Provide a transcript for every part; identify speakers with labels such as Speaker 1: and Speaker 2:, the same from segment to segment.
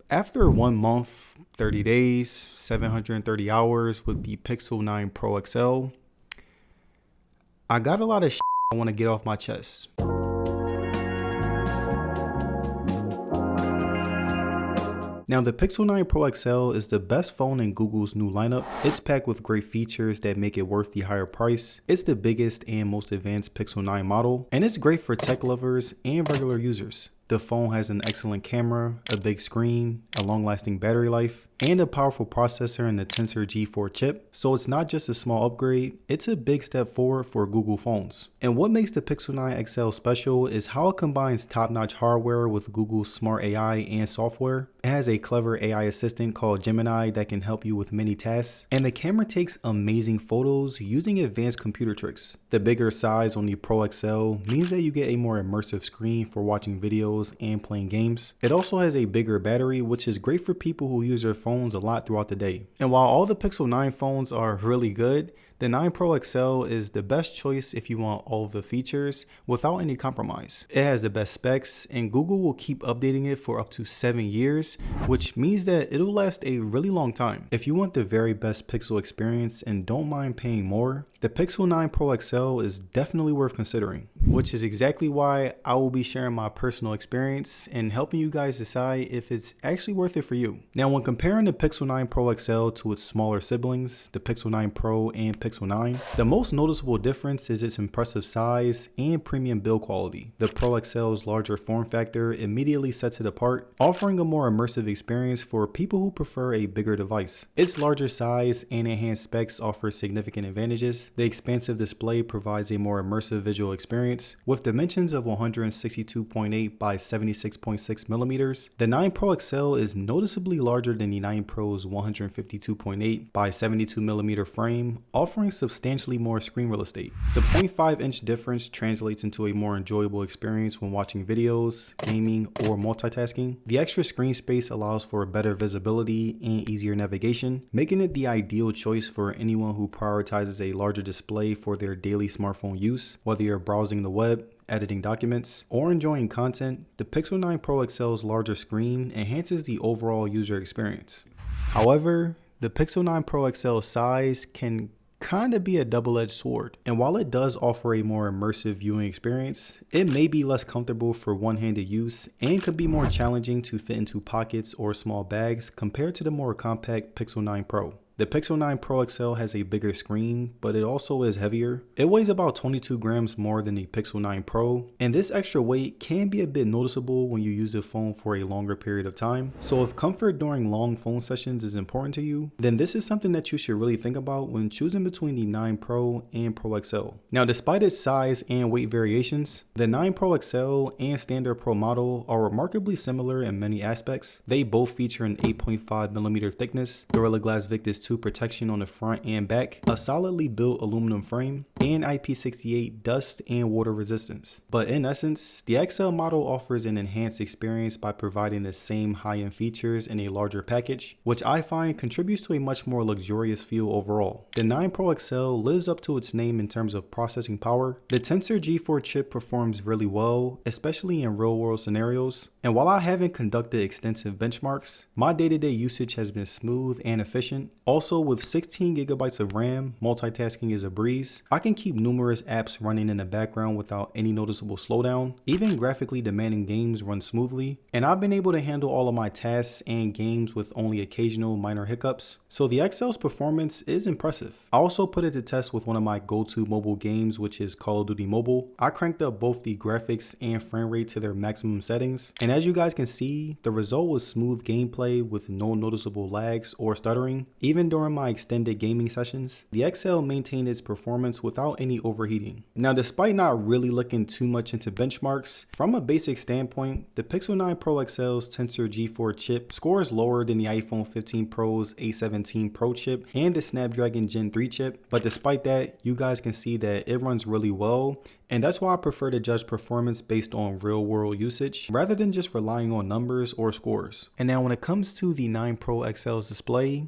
Speaker 1: After 1 month, 30 days, 730 hours with the Pixel 9 Pro XL, I got a lot of I want to get off my chest. Now, the Pixel 9 Pro XL is the best phone in Google's new lineup. It's packed with great features that make it worth the higher price. It's the biggest and most advanced Pixel 9 model, and it's great for tech lovers and regular users. The phone has an excellent camera, a big screen, a long-lasting battery life, and a powerful processor in the Tensor G4 chip. So it's not just a small upgrade, it's a big step forward for Google phones. And what makes the Pixel 9 XL special is how it combines top-notch hardware with Google's smart AI and software. It has a clever AI assistant called Gemini that can help you with many tasks, and the camera takes amazing photos using advanced computer tricks. The bigger size on the Pro XL means that you get a more immersive screen for watching videos and playing games. It also has a bigger battery, which is great for people who use their phones a lot throughout the day. And while all the Pixel 9 phones are really good, the 9 Pro XL is the best choice if you want all of the features without any compromise. It has the best specs, and Google will keep updating it for up to 7 years, which means that it'll last a really long time. If you want the very best Pixel experience and don't mind paying more, the Pixel 9 Pro XL is definitely worth considering, which is exactly why I will be sharing my personal experience and helping you guys decide if it's actually worth it for you. Now, when comparing the Pixel 9 Pro XL to its smaller siblings, the Pixel 9 Pro and Pixel 9, the most noticeable difference is its impressive size and premium build quality. The Pro XL's larger form factor immediately sets it apart, offering a more immersive experience for people who prefer a bigger device. Its larger size and enhanced specs offer significant advantages. The expansive display provides a more immersive visual experience. With dimensions of 162.8 by 76.6 millimeters, the 9 Pro XL is noticeably larger than the 9 Pro's 152.8 by 72 millimeter frame, offering substantially more screen real estate. The 0.5-inch difference translates into a more enjoyable experience when watching videos, gaming, or multitasking. The extra screen space allows for better visibility and easier navigation, making it the ideal choice for anyone who prioritizes a larger display for their daily smartphone use. Whether you're browsing the web, editing documents, or enjoying content, the Pixel 9 Pro XL's larger screen enhances the overall user experience. However, the Pixel 9 Pro XL's size can kind of be a double-edged sword, and while it does offer a more immersive viewing experience, it may be less comfortable for one-handed use and could be more challenging to fit into pockets or small bags compared to the more compact Pixel 9 Pro. The Pixel 9 Pro XL has a bigger screen, but it also is heavier. It weighs about 22 grams more than the Pixel 9 Pro, and this extra weight can be a bit noticeable when you use the phone for a longer period of time. So if comfort during long phone sessions is important to you, then this is something that you should really think about when choosing between the 9 Pro and Pro XL. Now, despite its size and weight variations, the 9 Pro XL and standard Pro model are remarkably similar in many aspects. They both feature an 8.5 millimeter thickness, Gorilla Glass Victus 2 protection on the front and back, a solidly built aluminum frame, and IP68 dust and water resistance. But in essence, the XL model offers an enhanced experience by providing the same high-end features in a larger package, which I find contributes to a much more luxurious feel overall. The 9 Pro XL lives up to its name in terms of processing power. The Tensor G4 chip performs really well, especially in real-world scenarios. And while I haven't conducted extensive benchmarks, my day-to-day usage has been smooth and efficient. Also, with 16 gigabytes of RAM, multitasking is a breeze. I can keep numerous apps running in the background without any noticeable slowdown. Even graphically demanding games run smoothly, and I've been able to handle all of my tasks and games with only occasional minor hiccups. So the XL's performance is impressive. I also put it to test with one of my go-to mobile games, which is Call of Duty Mobile. I cranked up both the graphics and frame rate to their maximum settings, and as you guys can see, the result was smooth gameplay with no noticeable lags or stuttering. Even during my extended gaming sessions, the XL maintained its performance without any overheating. Now, despite not really looking too much into benchmarks, from a basic standpoint, the Pixel 9 Pro XL's Tensor G4 chip scores lower than the iPhone 15 Pro's A17 Pro chip and the Snapdragon Gen 3 chip, but despite that, you guys can see that it runs really well, and that's why I prefer to judge performance based on real-world usage rather than just relying on numbers or scores. And now when it comes to the 9 Pro XL's display,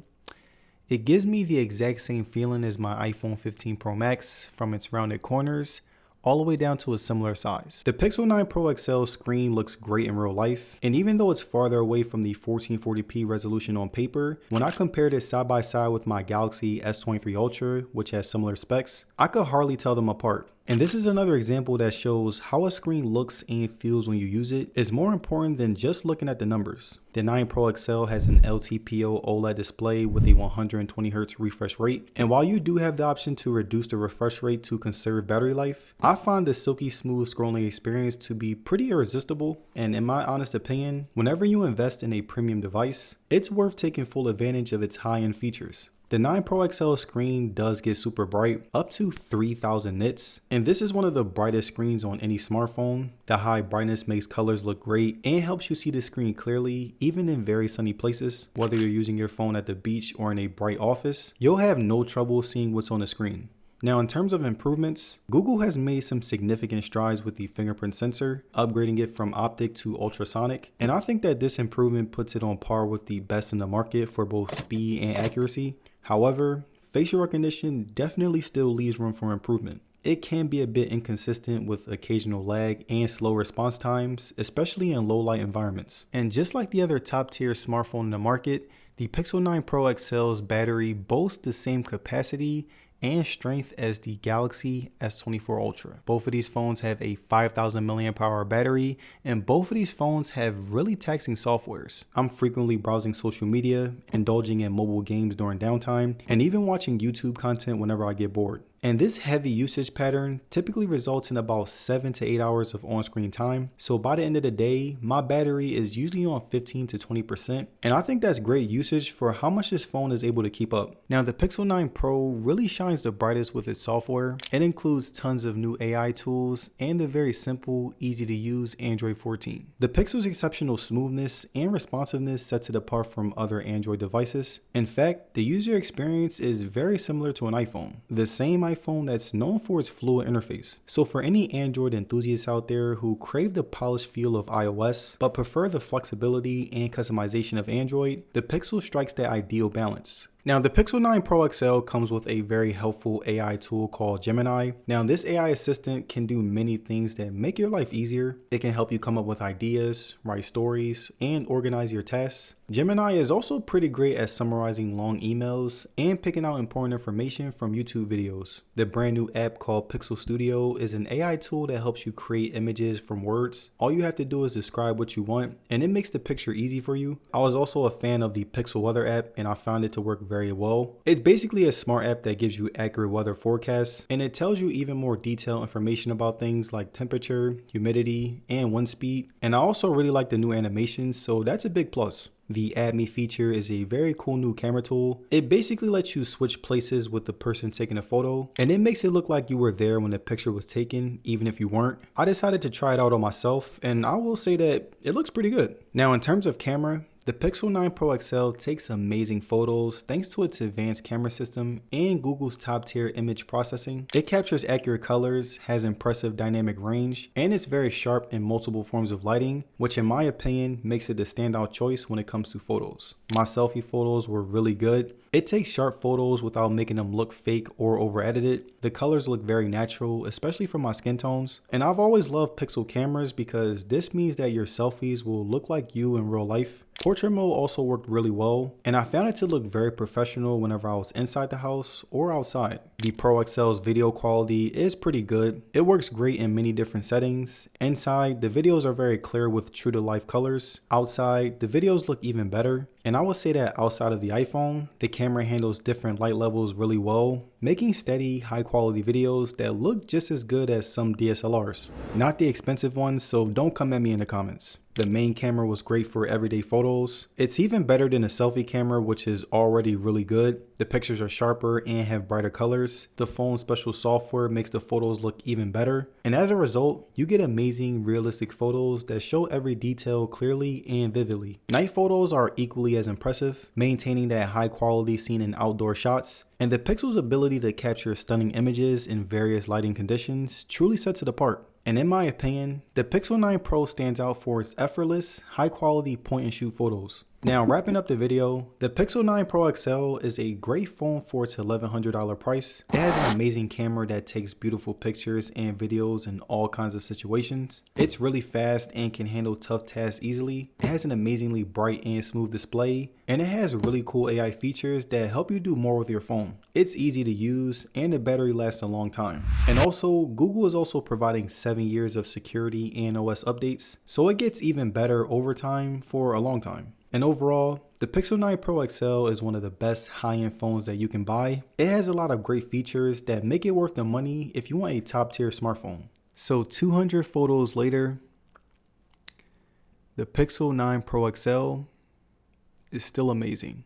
Speaker 1: it gives me the exact same feeling as my iPhone 15 Pro Max from its rounded corners, all the way down to a similar size. The Pixel 9 Pro XL screen looks great in real life, and even though it's farther away from the 1440p resolution on paper, when I compared it side by side with my Galaxy S23 Ultra, which has similar specs, I could hardly tell them apart. And this is another example that shows how a screen looks and feels when you use it is more important than just looking at the numbers. The 9 Pro XL has an LTPO OLED display with a 120Hz refresh rate, and while you do have the option to reduce the refresh rate to conserve battery life, I find the silky smooth scrolling experience to be pretty irresistible, and in my honest opinion, whenever you invest in a premium device, it's worth taking full advantage of its high-end features. The 9 Pro XL screen does get super bright, up to 3000 nits, and this is one of the brightest screens on any smartphone. The high brightness makes colors look great and helps you see the screen clearly, even in very sunny places. Whether you're using your phone at the beach or in a bright office, you'll have no trouble seeing what's on the screen. Now, in terms of improvements, Google has made some significant strides with the fingerprint sensor, upgrading it from optic to ultrasonic, and I think that this improvement puts it on par with the best in the market for both speed and accuracy. However, facial recognition definitely still leaves room for improvement. It can be a bit inconsistent with occasional lag and slow response times, especially in low light environments. And just like the other top tier smartphone in the market, the Pixel 9 Pro XL's battery boasts the same capacity and strength as the Galaxy S24 Ultra. Both of these phones have a 5000 mAh battery, and both of these phones have really taxing softwares. I'm frequently browsing social media, indulging in mobile games during downtime, and even watching YouTube content whenever I get bored. And this heavy usage pattern typically results in about 7 to 8 hours of on-screen time. So by the end of the day, my battery is usually on 15 to 20%. And I think that's great usage for how much this phone is able to keep up. Now, the Pixel 9 Pro really shines the brightest with its software. It includes tons of new AI tools and the very simple, easy to use Android 14. The Pixel's exceptional smoothness and responsiveness sets it apart from other Android devices. In fact, the user experience is very similar to an iPhone. The same iPhone that's known for its fluid interface. So for any Android enthusiasts out there who crave the polished feel of iOS but prefer the flexibility and customization of Android, the Pixel strikes that ideal balance. Now, the Pixel 9 Pro XL comes with a very helpful AI tool called Gemini. Now, this AI assistant can do many things that make your life easier. It can help you come up with ideas, write stories, and organize your tasks. Gemini is also pretty great at summarizing long emails and picking out important information from YouTube videos. The brand new app called Pixel Studio is an AI tool that helps you create images from words. All you have to do is describe what you want, and it makes the picture easy for you. I was also a fan of the Pixel Weather app, and I found it to work very well. It's basically a smart app that gives you accurate weather forecasts, and it tells you even more detailed information about things like temperature, humidity, and wind speed. And I also really like the new animations, so that's a big plus. The Add Me feature is a very cool new camera tool. It basically lets you switch places with the person taking a photo, and it makes it look like you were there when the picture was taken, even if you weren't. I decided to try it out on myself, and I will say that it looks pretty good. Now, in terms of camera, the Pixel 9 Pro XL takes amazing photos thanks to its advanced camera system and Google's top tier image processing. It captures accurate colors, has impressive dynamic range, and it's very sharp in multiple forms of lighting, which in my opinion makes it the standout choice when it comes to photos. My selfie photos were really good. It takes sharp photos without making them look fake or over edited. The colors look very natural, especially for my skin tones. And I've always loved Pixel cameras because this means that your selfies will look like you in real life. Portrait mode also worked really well, and I found it to look very professional whenever I was inside the house or outside. The Pro XL's video quality is pretty good. It works great in many different settings. Inside, the videos are very clear with true to life colors. Outside, the videos look even better. And I would say that outside of the iPhone, the camera handles different light levels really well, making steady, high quality videos that look just as good as some DSLRs. Not the expensive ones, so don't come at me in the comments. The main camera was great for everyday photos. It's even better than a selfie camera, which is already really good. The pictures are sharper and have brighter colors. The phone's special software makes the photos look even better. And as a result, you get amazing, realistic photos that show every detail clearly and vividly. Night photos are equally as impressive, maintaining that high quality seen in outdoor shots. And the Pixel's ability to capture stunning images in various lighting conditions truly sets it apart. And in my opinion, the Pixel 9 Pro stands out for its effortless, high quality point and shoot photos. Now, wrapping up the video, the Pixel 9 Pro XL is a great phone for its $1,100 price. It has an amazing camera that takes beautiful pictures and videos in all kinds of situations. It's really fast and can handle tough tasks easily. It has an amazingly bright and smooth display, and it has really cool AI features that help you do more with your phone. It's easy to use and the battery lasts a long time. And also, Google is also providing 7 years of security and OS updates, so it gets even better over time for a long time. And overall, the Pixel 9 Pro XL is one of the best high-end phones that you can buy. It has a lot of great features that make it worth the money if you want a top-tier smartphone. So 200 photos later, the Pixel 9 Pro XL is still amazing.